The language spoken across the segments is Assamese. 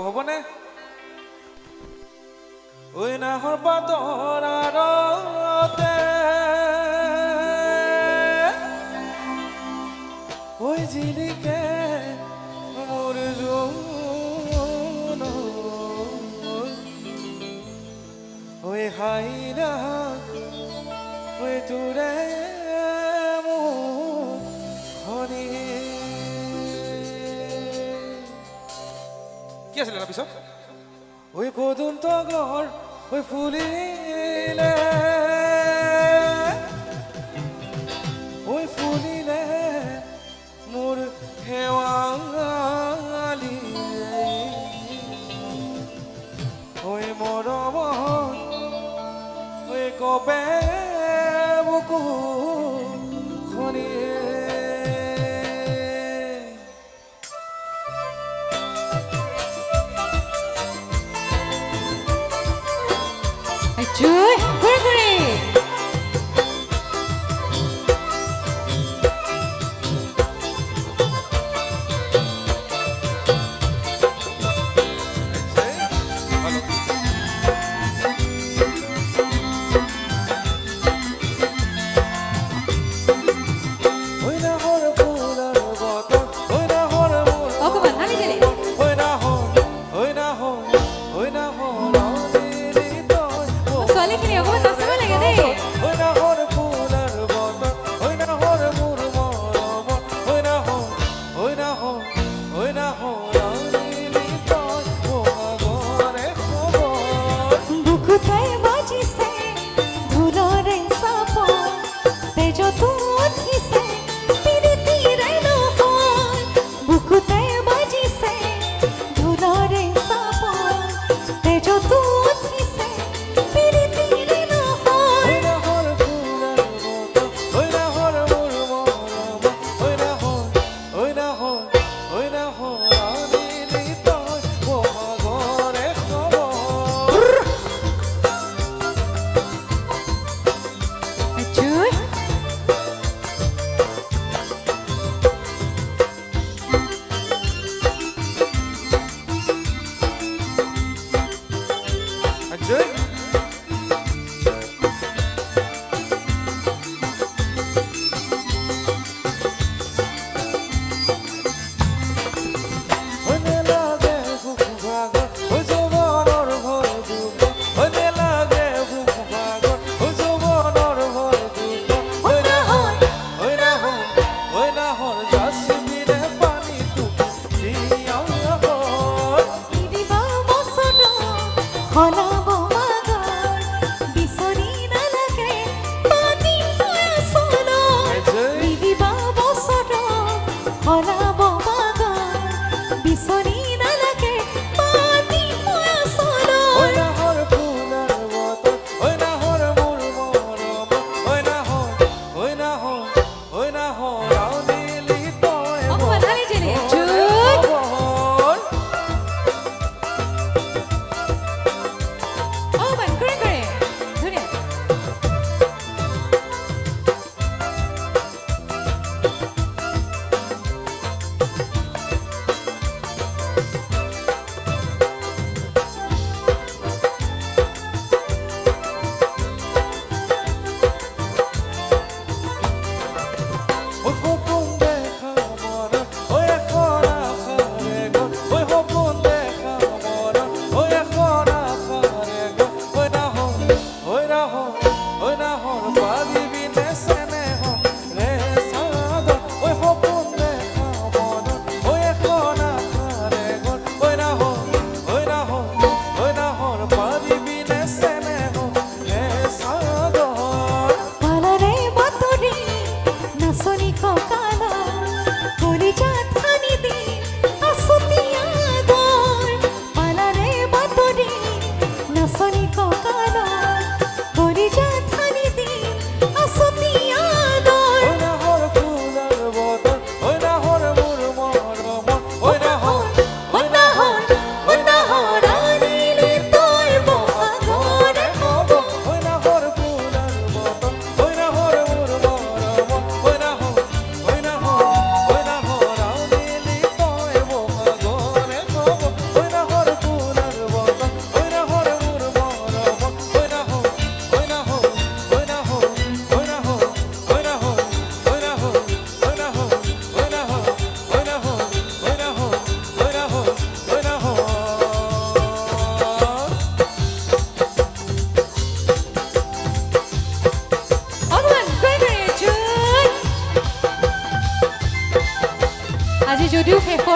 হবনে ওই নাহৰ পাতৰ আৰতে ওই জিলিকে মোৰ জোন ওই হাইনা ওই তোৰে মুখনি কি আছিল তাৰ পিছত ওই পদুম তগৰ ওই ফুলিলে মোৰ হেৱালি ওই মৰমত ওই কবে বুকু খনি Cuy, guri-guri.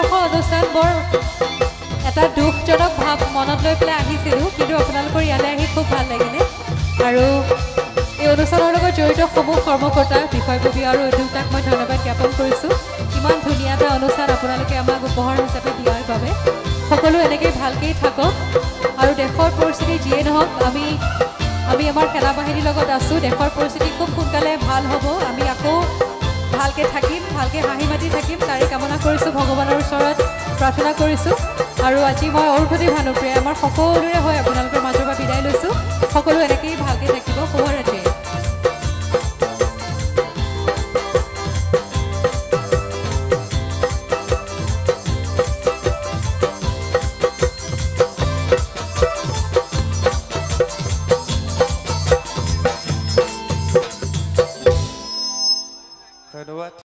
নৱবৰ্ষ অনুষ্ঠান বৰ এটা দুখজনক ভাৱ মনত লৈ পেলাই আহিছিলোঁ, কিন্তু আপোনালোকৰ ইয়ালৈ আহি খুব ভাল লাগিলে। আৰু এই অনুষ্ঠানৰ লগত জড়িত সমূহ কৰ্মকৰ্তা, বিষয়ববী আৰু উদ্যোক্তাক মই ধন্যবাদ জ্ঞাপন কৰিছোঁ। ইমান ধুনীয়া এটা অনুষ্ঠান আপোনালোকে আমাক উপহাৰ হিচাপে দিয়াৰ বাবে। সকলো এনেকৈ ভালকেই থাকক আৰু দেশৰ পৰিস্থিতি যিয়ে নহওক আমি আমাৰ সেনা বাহিনীৰ লগত আছোঁ। দেশৰ পৰিস্থিতি খুব সোনকালে ভাল হ'ব, আমি আকৌ ভালকৈ থাকিম, ভালকৈ হাঁহি মাতি থাকিম, তাৰে কামনা কৰিছোঁ, ভগৱানৰ ওচৰত প্ৰাৰ্থনা কৰিছোঁ। আৰু আজি মই অৰুন্ধতী ভানুপ্ৰিয়াই আমাৰ সকলোৰে হৈ আপোনালোকৰ মাজৰ পৰা বিদায় লৈছোঁ। সকলো এনেকৈয়ে ভালকৈ থাকিব।